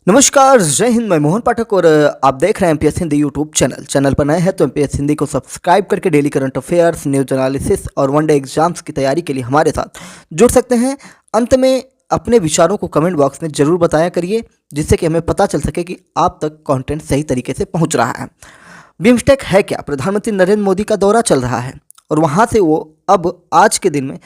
नमस्कार, जय हिंद। मैं मोहन पाठक और आप देख रहे हैं एमपीएस हिंदी यूट्यूब चैनल पर नए हैं तो एमपीएस हिंदी को सब्सक्राइब करके daily current affairs, news analysis और वनडे एग्जाम्स की तैयारी के लिए हमारे साथ जुड़ सकते हैं। अंत में अपने विचारों को कमेंट बॉक्स में ज़रूर बताया करिए, जिससे कि हमें पता चल सके कि आप तक कंटेंट सही तरीके से पहुंच रहा है। बिम्स्टेक है क्या? प्रधानमंत्री नरेंद्र मोदी का दौरा चल रहा है और वहाँ से वो अब आज के दिन में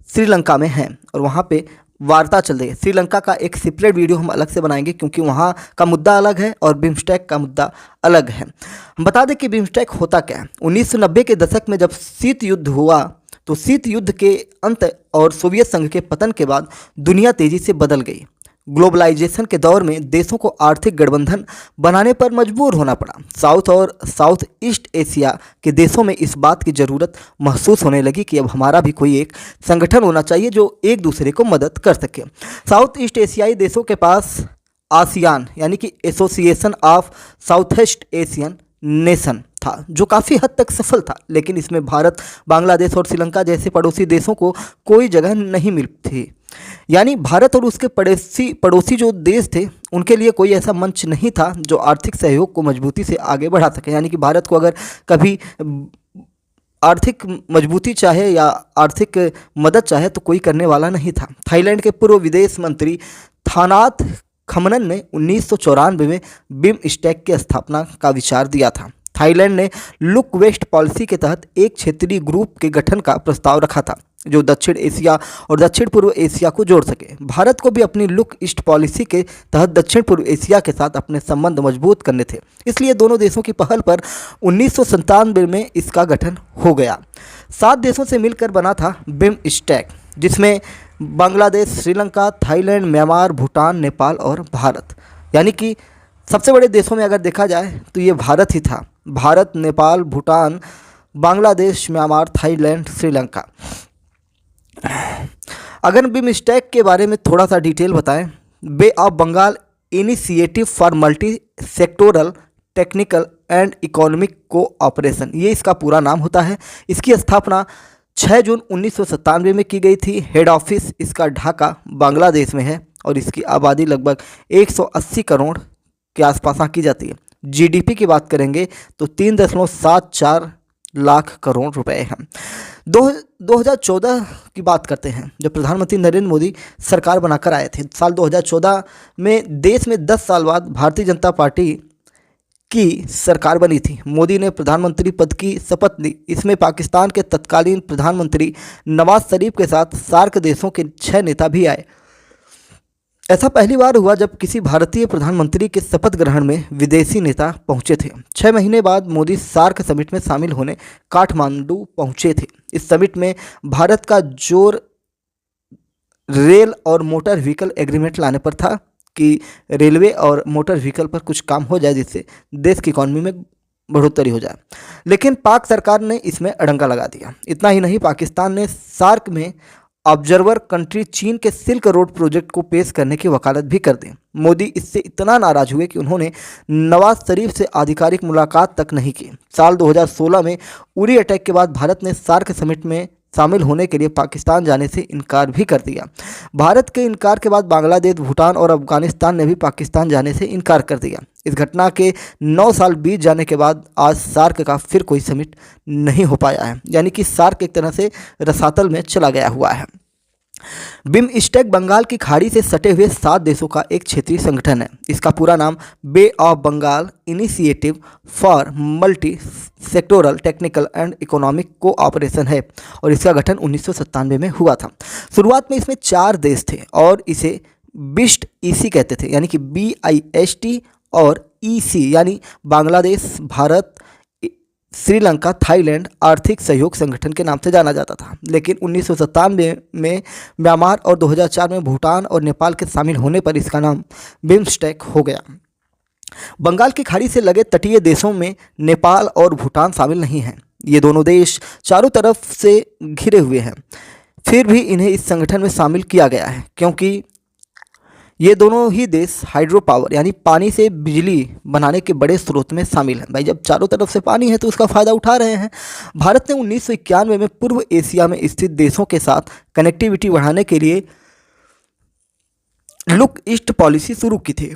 श्रीलंका में हैं और वहाँ पे वार्ता चल रही है। श्रीलंका का एक सेपरेट वीडियो हम अलग से बनाएंगे, क्योंकि वहाँ का मुद्दा अलग है और बिम्स्टेक का मुद्दा अलग है। हम बता दें कि बिम्स्टेक होता क्या है। 1990 के दशक में जब शीत युद्ध हुआ, तो शीत युद्ध के अंत और सोवियत संघ के पतन के बाद दुनिया तेज़ी से बदल गई। ग्लोबलाइजेशन के दौर में देशों को आर्थिक गठबंधन बनाने पर मजबूर होना पड़ा। साउथ और साउथ ईस्ट एशिया के देशों में इस बात की ज़रूरत महसूस होने लगी कि अब हमारा भी कोई एक संगठन होना चाहिए जो एक दूसरे को मदद कर सके। साउथ ईस्ट एशियाई देशों के पास आसियान यानी कि association of south east Asian nation था, जो काफ़ी हद तक सफल था, लेकिन इसमें भारत, बांग्लादेश और श्रीलंका जैसे पड़ोसी देशों को कोई जगह नहीं मिली थी। यानी भारत और उसके पड़ोसी पड़ोसी जो देश थे, उनके लिए कोई ऐसा मंच नहीं था जो आर्थिक सहयोग को मजबूती से आगे बढ़ा सके। यानी कि भारत को अगर कभी आर्थिक मजबूती चाहे या आर्थिक मदद चाहे तो कोई करने वाला नहीं था। थाईलैंड के पूर्व विदेश मंत्री थानात खमनन ने 1994 में बिमस्टेक की स्थापना का विचार दिया था। थाईलैंड ने लुक वेस्ट पॉलिसी के तहत एक क्षेत्रीय ग्रुप के गठन का प्रस्ताव रखा था जो दक्षिण एशिया और दक्षिण पूर्व एशिया को जोड़ सके। भारत को भी अपनी लुक ईस्ट पॉलिसी के तहत दक्षिण पूर्व एशिया के साथ अपने संबंध मजबूत करने थे, इसलिए दोनों देशों की पहल पर 1997 में इसका गठन हो गया। 7 देशों से मिलकर बना था बिमस्टेक, जिसमें बांग्लादेश, श्रीलंका, थाईलैंड, म्यांमार, भूटान, नेपाल और भारत। यानी कि सबसे बड़े देशों में अगर देखा जाए तो ये भारत ही था। Bharat, Nepal, Bhutan, Bangladesh, Myanmar, Thailand, Sri Lanka. अगर बिमस्टेक के बारे में थोड़ा सा डिटेल बताएं, bay of Bengal initiative for multi sectoral technical and economic cooperation, ये इसका पूरा नाम होता है। इसकी स्थापना 6 जून 1997 में की गई थी। हेड ऑफिस इसका ढाका, बांग्लादेश में है और इसकी आबादी लगभग 180 करोड़ के आसपास की जाती है। जीडीपी की बात करेंगे तो 3.74 लाख करोड़ रुपए हैं। 2014 की बात करते हैं, जब प्रधानमंत्री नरेंद्र मोदी सरकार बनाकर आए थे। साल 2014 में देश में 10 साल बाद भारतीय जनता पार्टी की सरकार बनी थी। मोदी ने प्रधानमंत्री पद की शपथ ली। इसमें पाकिस्तान के तत्कालीन प्रधानमंत्री नवाज शरीफ के साथ सार्क देशों के 6 नेता भी आए। ऐसा पहली बार हुआ जब किसी भारतीय प्रधानमंत्री के शपथ ग्रहण में विदेशी नेता पहुंचे थे। 6 महीने बाद मोदी सार्क समिट में शामिल होने काठमांडू पहुंचे थे। इस समिट में भारत का जोर रेल और मोटर व्हीकल एग्रीमेंट लाने पर था कि रेलवे और मोटर व्हीकल पर कुछ काम हो जाए, जिससे देश की इकॉनमी में बढ़ोतरी हो जाए। लेकिन पाक सरकार ने इसमें अड़ंगा लगा दिया। इतना ही नहीं, पाकिस्तान ने सार्क में ऑब्जर्वर कंट्री चीन के सिल्क रोड प्रोजेक्ट को पेश करने की वकालत भी कर दी। मोदी इससे इतना नाराज हुए कि उन्होंने नवाज शरीफ से आधिकारिक मुलाकात तक नहीं की। साल 2016 में उरी अटैक के बाद भारत ने सार्क समिट में शामिल होने के लिए पाकिस्तान जाने से इनकार भी कर दिया। भारत के इनकार के बाद बांग्लादेश, भूटान और अफगानिस्तान ने भी पाकिस्तान जाने से इनकार कर दिया। इस घटना के 9 साल बीत जाने के बाद आज सार्क का फिर कोई समिट नहीं हो पाया है। यानी कि सार्क एक तरह से रसातल में चला गया हुआ है। बिमस्टेक बंगाल की खाड़ी से सटे हुए 7 देशों का एक क्षेत्रीय संगठन है। इसका पूरा नाम bay of Bengal initiative for multi sectoral technical and economic cooperation है और इसका गठन 1997 में हुआ था। शुरुआत में इसमें 4 देश थे और इसे बिस्ट ईसी कहते थे, यानी कि BIST और EC यानी बांग्लादेश, भारत, श्रीलंका, थाईलैंड आर्थिक सहयोग संगठन के नाम से जाना जाता था। लेकिन 1997 में म्यांमार और 2004 में भूटान और नेपाल के शामिल होने पर इसका नाम बिमस्टेक हो गया। बंगाल की खाड़ी से लगे तटीय देशों में नेपाल और भूटान शामिल नहीं हैं। ये दोनों देश चारों तरफ से घिरे हुए हैं, फिर भी इन्हें इस संगठन में शामिल किया गया है क्योंकि ये दोनों ही देश हाइड्रो पावर यानी पानी से बिजली बनाने के बड़े स्रोत में शामिल हैं। भाई, जब चारों तरफ से पानी है तो उसका फ़ायदा उठा रहे हैं। भारत ने 1991 में पूर्व एशिया में स्थित देशों के साथ कनेक्टिविटी बढ़ाने के लिए लुक ईस्ट पॉलिसी शुरू की थी।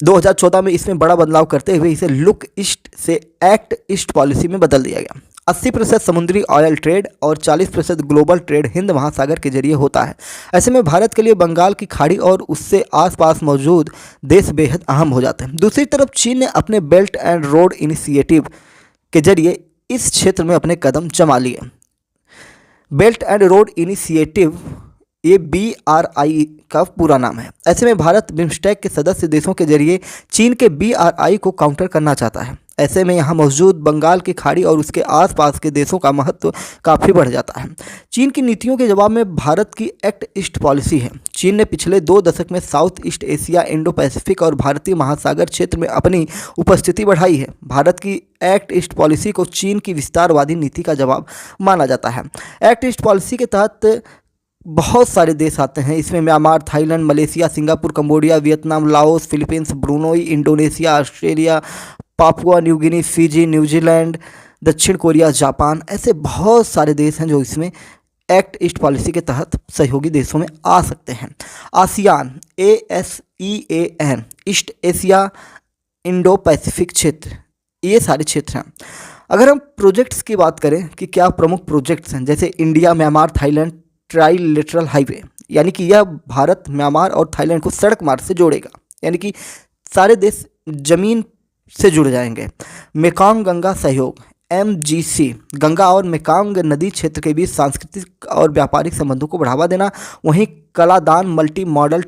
2014 में इसमें बड़ा बदलाव करते हुए इसे लुक ईस्ट से एक्ट ईस्ट पॉलिसी में बदल दिया गया। 80% समुद्री ऑयल ट्रेड और 40% ग्लोबल ट्रेड हिंद महासागर के जरिए होता है। ऐसे में भारत के लिए बंगाल की खाड़ी और उससे आसपास मौजूद देश बेहद अहम हो जाते हैं। दूसरी तरफ चीन ने अपने बेल्ट एंड रोड इनिशिएटिव के जरिए इस क्षेत्र में अपने कदम जमा लिए। बेल्ट एंड रोड इनिशिएटिव ये BRI का पूरा नाम है। ऐसे में भारत बिम्स्टेक के सदस्य देशों के जरिए चीन के BRI को काउंटर करना चाहता है। ऐसे में यहाँ मौजूद बंगाल की खाड़ी और उसके आसपास के देशों का महत्व काफ़ी बढ़ जाता है। चीन की नीतियों के जवाब में भारत की एक्ट ईस्ट पॉलिसी है। चीन ने पिछले 2 दशक में south east Asia, Indo Pacific और भारतीय महासागर क्षेत्र में अपनी उपस्थिति बढ़ाई है। भारत की एक्ट ईस्ट पॉलिसी को चीन की विस्तारवादी नीति का जवाब माना जाता है। एक्ट ईस्ट पॉलिसी के तहत बहुत सारे देश आते हैं। इसमें Myanmar, Thailand, Malaysia, Singapore, Cambodia, Vietnam, Laos, Philippines, Brunei, Indonesia, Australia, Papua New Guinea, Fiji, New Zealand, दक्षिण कोरिया, जापान, ऐसे बहुत सारे देश हैं जो इसमें एक्ट ईस्ट पॉलिसी के तहत सहयोगी देशों में आ सकते हैं। ASEAN, ASEAN, east Asia Indo Pacific क्षेत्र, ये सारे क्षेत्र हैं। अगर हम प्रोजेक्ट्स की बात करें कि क्या प्रमुख प्रोजेक्ट्स हैं, जैसे India Myanmar Thailand trilateral highway, यानी कि यह भारत म्यांमार और थाईलैंड को सड़क मार्ग से जोड़ेगा, यानी कि सारे देश जमीन से जुड़ जाएंगे। मेकांग गंगा सहयोग MGC, गंगा और मेकांग नदी क्षेत्र के बीच सांस्कृतिक और व्यापारिक संबंधों को बढ़ावा देना। वहीं Kaladan multi modal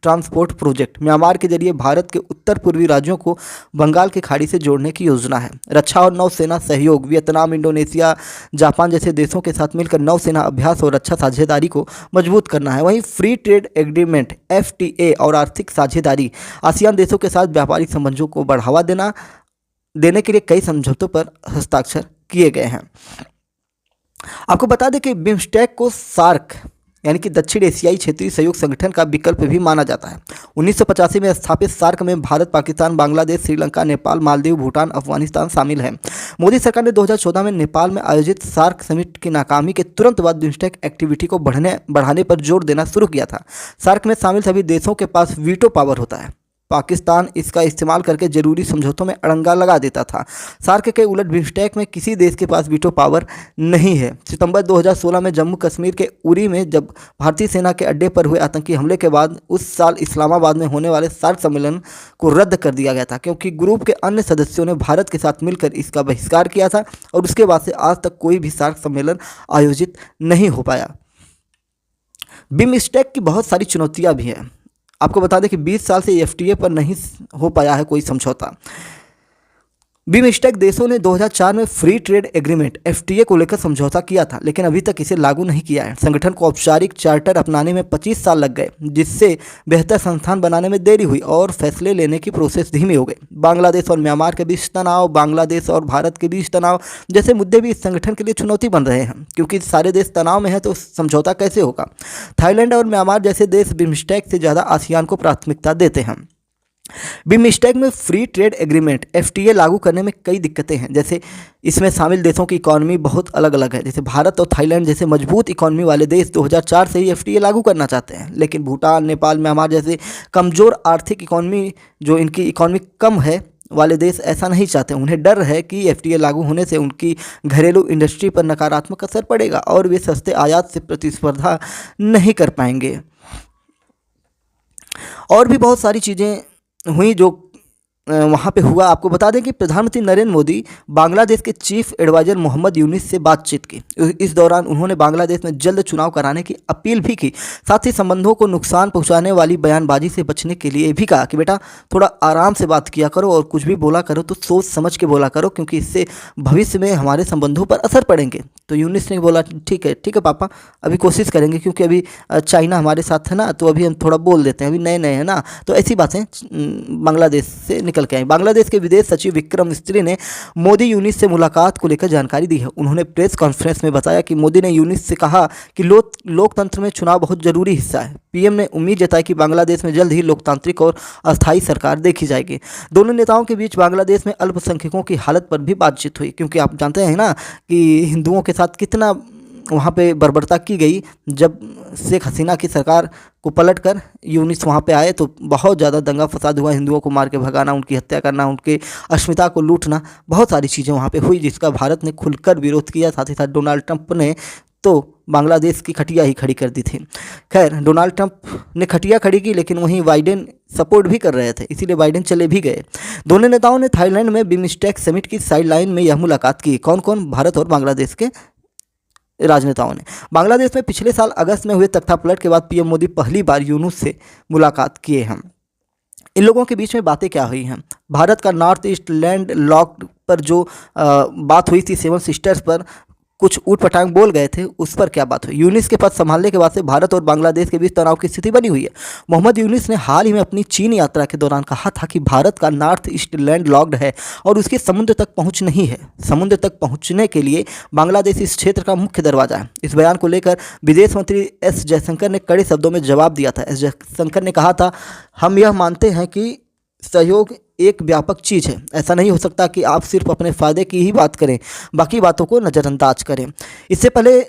transport project, Myanmar के जरिए भारत के उत्तर पूर्वी राज्यों को बंगाल की खाड़ी से जोड़ने की योजना है। रक्षा और नौसेना सहयोग, वियतनाम, इंडोनेशिया, जापान जैसे देशों के साथ मिलकर नौसेना अभ्यास और रक्षा साझेदारी को मजबूत करना है। वहीं फ्री ट्रेड एग्रीमेंट FTA और आर्थिक साझेदारी, आसियान देशों के साथ व्यापारिक संबंधों को बढ़ावा देने के लिए कई समझौतों पर हस्ताक्षर किए गए हैं। आपको बता दें कि बिम्स्टेक को सार्क यानी कि दक्षिण एशियाई क्षेत्रीय सहयोग संगठन का विकल्प भी माना जाता है। 1985 में स्थापित सार्क में भारत, पाकिस्तान, बांग्लादेश, श्रीलंका, नेपाल, मालदीव, भूटान, अफगानिस्तान शामिल है। मोदी सरकार ने 2014 में नेपाल में आयोजित सार्क समिट की नाकामी के तुरंत बाद बिम्स्टेक एक्टिविटी को बढ़ाने पर जोर देना शुरू किया था। सार्क में शामिल सभी देशों के पास वीटो पावर होता है। पाकिस्तान इसका इस्तेमाल करके जरूरी समझौतों में अड़ंगा लगा देता था। सार्क के उलट बिम्स्टेक में किसी देश के पास वीटो पावर नहीं है। सितंबर 2016 में जम्मू कश्मीर के उरी में जब भारतीय सेना के अड्डे पर हुए आतंकी हमले के बाद उस साल इस्लामाबाद में होने वाले सार्क सम्मेलन को रद्द कर दिया गया था, क्योंकि ग्रुप के अन्य सदस्यों ने भारत के साथ मिलकर इसका बहिष्कार किया था और उसके बाद से आज तक कोई भी सार्क सम्मेलन आयोजित नहीं हो पाया। बिम्स्टेक की बहुत सारी चुनौतियाँ भी हैं। आपको बता दें कि 20 साल से FTA पर नहीं हो पाया है कोई समझौता। बिम्स्टेक देशों ने 2004 में फ्री ट्रेड एग्रीमेंट FTA को लेकर समझौता किया था, लेकिन अभी तक इसे लागू नहीं किया है। संगठन को औपचारिक चार्टर अपनाने में 25 साल लग गए, जिससे बेहतर संस्थान बनाने में देरी हुई और फैसले लेने की प्रोसेस धीमी हो गई। बांग्लादेश और म्यांमार के बीच तनाव, बांग्लादेश और भारत के बीच तनाव जैसे मुद्दे भी इस संगठन के लिए चुनौती बन रहे हैं, क्योंकि सारे देश तनाव में हैं तो समझौता कैसे होगा। थाईलैंड और म्यांमार जैसे देश बिम्स्टेक से ज़्यादा आसियान को प्राथमिकता देते हैं। बिम्स्टेक में फ्री ट्रेड एग्रीमेंट FTA लागू करने में कई दिक्कतें हैं, जैसे इसमें शामिल देशों की इकॉनमी बहुत अलग अलग है। जैसे भारत और थाईलैंड जैसे मजबूत इकॉनमी वाले देश 2004 से ही FTA लागू करना चाहते हैं, लेकिन भूटान, नेपाल, म्यांमार जैसे कमज़ोर आर्थिक इकॉनमी, जो इनकी इकॉनमी कम है वाले देश ऐसा नहीं चाहते। उन्हें डर है कि FTA लागू होने से उनकी घरेलू इंडस्ट्री पर नकारात्मक असर पड़ेगा और वे सस्ते आयात से प्रतिस्पर्धा नहीं कर पाएंगे। और भी बहुत सारी चीज़ें हुई जो वहाँ पे हुआ। आपको बता दें कि प्रधानमंत्री नरेंद्र मोदी बांग्लादेश के चीफ एडवाइजर मोहम्मद यूनिस से बातचीत की। इस दौरान उन्होंने बांग्लादेश में जल्द चुनाव कराने की अपील भी की। साथ ही संबंधों को नुकसान पहुंचाने वाली बयानबाजी से बचने के लिए भी कहा कि बेटा थोड़ा आराम से बात किया करो और कुछ भी बोला करो तो सोच समझ के बोला करो, क्योंकि इससे भविष्य में हमारे संबंधों पर असर पड़ेंगे। तो यूनिस ने बोला ठीक है पापा, अभी कोशिश करेंगे, क्योंकि अभी चाइना हमारे साथ है ना, तो अभी हम थोड़ा बोल देते हैं, अभी नए नए हैं ना, तो ऐसी बातें बांग्लादेश से निकल के आई। बांग्लादेश के विदेश सचिव विक्रम मिस्त्री ने मोदी यूनिस से मुलाकात को लेकर जानकारी दी है। उन्होंने प्रेस कॉन्फ्रेंस में बताया कि मोदी ने यूनिस से कहा कि लोकतंत्र में चुनाव बहुत जरूरी हिस्सा है। PM ने उम्मीद जताई कि बांग्लादेश में जल्द ही लोकतांत्रिक और अस्थायी सरकार देखी जाएगी। दोनों नेताओं के बीच बांग्लादेश में अल्पसंख्यकों की हालत पर भी बातचीत हुई, क्योंकि आप जानते हैं ना कि हिंदुओं के साथ कितना वहाँ पे बर्बरता की गई। जब शेख हसीना की सरकार को पलटकर यूनिस वहाँ पे आए तो बहुत ज़्यादा दंगा फसाद हुआ, हिंदुओं को मार के भगाना, उनकी हत्या करना, उनके अस्मिता को लूटना, बहुत सारी चीज़ें वहाँ पे हुई जिसका भारत ने खुलकर विरोध किया। साथ ही साथ डोनाल्ड ट्रंप ने तो बांग्लादेश की खटिया ही खड़ी कर दी थी। खैर, डोनाल्ड ट्रंप ने खटिया खड़ी की, लेकिन वहीं बाइडेन सपोर्ट भी कर रहे थे, इसीलिए बाइडेन चले भी गए। दोनों नेताओं ने थाईलैंड में बिमस्टेक समिट की साइडलाइन में यह मुलाकात की। कौन कौन? भारत और बांग्लादेश के राजनेताओं ने। बांग्लादेश में पिछले साल अगस्त में हुए तख्तापलट के बाद पीएम मोदी पहली बार यूनुस से मुलाकात किए हैं। इन लोगों के बीच में बातें क्या हुई हैं? भारत का नॉर्थ ईस्ट लैंड लॉक पर जो बात हुई थी, 7 सिस्टर्स पर कुछ ऊटपटांग बोल गए थे, उस पर क्या बात हुई? यूनिस के पद संभालने के बाद से भारत और बांग्लादेश के बीच तनाव की स्थिति बनी हुई है। मोहम्मद यूनिस ने हाल ही में अपनी चीन यात्रा के दौरान कहा था कि भारत का नॉर्थ ईस्ट लैंड लॉक्ड है और उसकी समुद्र तक पहुंच नहीं है। समुद्र तक पहुंचने के लिए बांग्लादेश इस क्षेत्र का मुख्य दरवाजा है। इस बयान को लेकर विदेश मंत्री एस जयशंकर ने कड़े शब्दों में जवाब दिया था। एस जयशंकर ने कहा था, हम यह मानते हैं कि सहयोग एक व्यापक चीज़ है। ऐसा नहीं हो सकता कि आप सिर्फ अपने फ़ायदे की ही बात करें, बाकी बातों को नज़रअंदाज करें। इससे पहले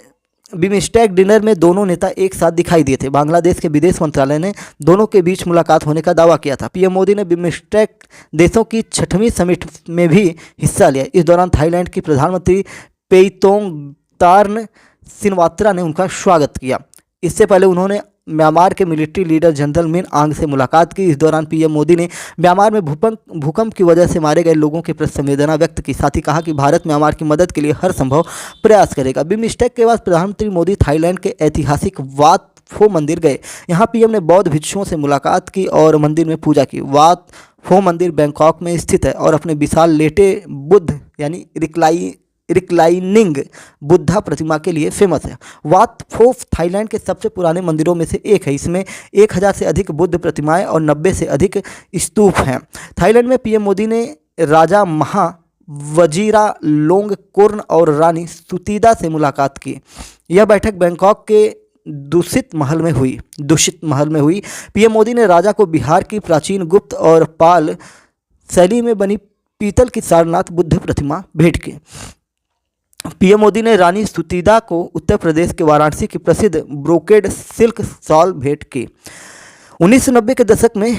बिमस्टेक डिनर में दोनों नेता एक साथ दिखाई दिए थे। बांग्लादेश के विदेश मंत्रालय ने दोनों के बीच मुलाकात होने का दावा किया था। पीएम मोदी ने बिमस्टेक देशों की 6वीं समिट में भी हिस्सा लिया। इस दौरान थाईलैंड की प्रधानमंत्री पेइतोंगतार्न सिनवात्रा ने उनका स्वागत किया। इससे पहले उन्होंने म्यांमार के मिलिट्री लीडर जनरल मिन आंग से मुलाकात की। इस दौरान पीएम मोदी ने म्यांमार में भूकंप की वजह से मारे गए लोगों के प्रति संवेदना व्यक्त की। साथ ही कहा कि भारत म्यांमार की मदद के लिए हर संभव प्रयास करेगा। बिमस्टेक के बाद प्रधानमंत्री मोदी थाईलैंड के ऐतिहासिक वात फो मंदिर गए। यहाँ पीएम ने बौद्ध भिक्षुओं से मुलाकात की और मंदिर में पूजा की। वात फो मंदिर बैंकॉक में स्थित है और अपने विशाल लेटे बुद्ध यानी रिक्लाइनिंग बुद्धा प्रतिमा के लिए फेमस है। वात फो थाईलैंड के सबसे पुराने मंदिरों में से एक है। इसमें 1000 से अधिक बुद्ध प्रतिमाएं और 90 से अधिक स्तूप हैं। थाईलैंड में पीएम मोदी ने राजा महा वजीरालोंगकोर्न और रानी सुतीदा से मुलाकात की। यह बैठक बैंकॉक के दूषित महल में हुई। पीएम मोदी ने राजा को बिहार की प्राचीन गुप्त और पाल शैली में बनी पीतल की सारनाथ बुद्ध प्रतिमा भेंट की। पीएम मोदी ने रानी सुतीदा को उत्तर प्रदेश के वाराणसी की प्रसिद्ध ब्रोकेड सिल्क शॉल भेंट की। 1990 के दशक में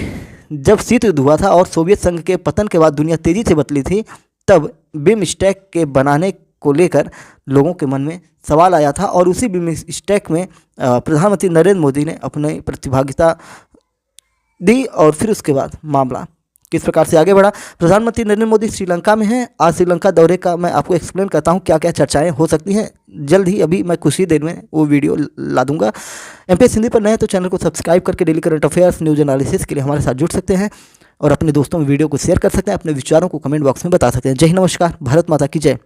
जब शीत युद्ध हुआ था और सोवियत संघ के पतन के बाद दुनिया तेजी से बदली थी, तब बिमस्टेक के बनाने को लेकर लोगों के मन में सवाल आया था और उसी बिमस्टेक में प्रधानमंत्री नरेंद्र मोदी ने अपनी प्रतिभागिता दी और फिर उसके बाद मामला किस प्रकार से आगे बढ़ा। प्रधानमंत्री नरेंद्र मोदी श्रीलंका में हैं। आज श्रीलंका दौरे का मैं आपको एक्सप्लेन करता हूं क्या क्या चर्चाएं हो सकती हैं। जल्द ही अभी मैं कुछ ही देर में वो वीडियो ला दूंगा। एमपीएस हिंदी पर नए तो चैनल को सब्सक्राइब करके daily current affairs news analysis के लिए हमारे साथ जुड़ सकते हैं और अपने दोस्तों में वीडियो को शेयर कर सकते हैं। अपने विचारों को कमेंट बॉक्स में बता सकते हैं। जय हिंद, नमस्कार, भारत माता की जय।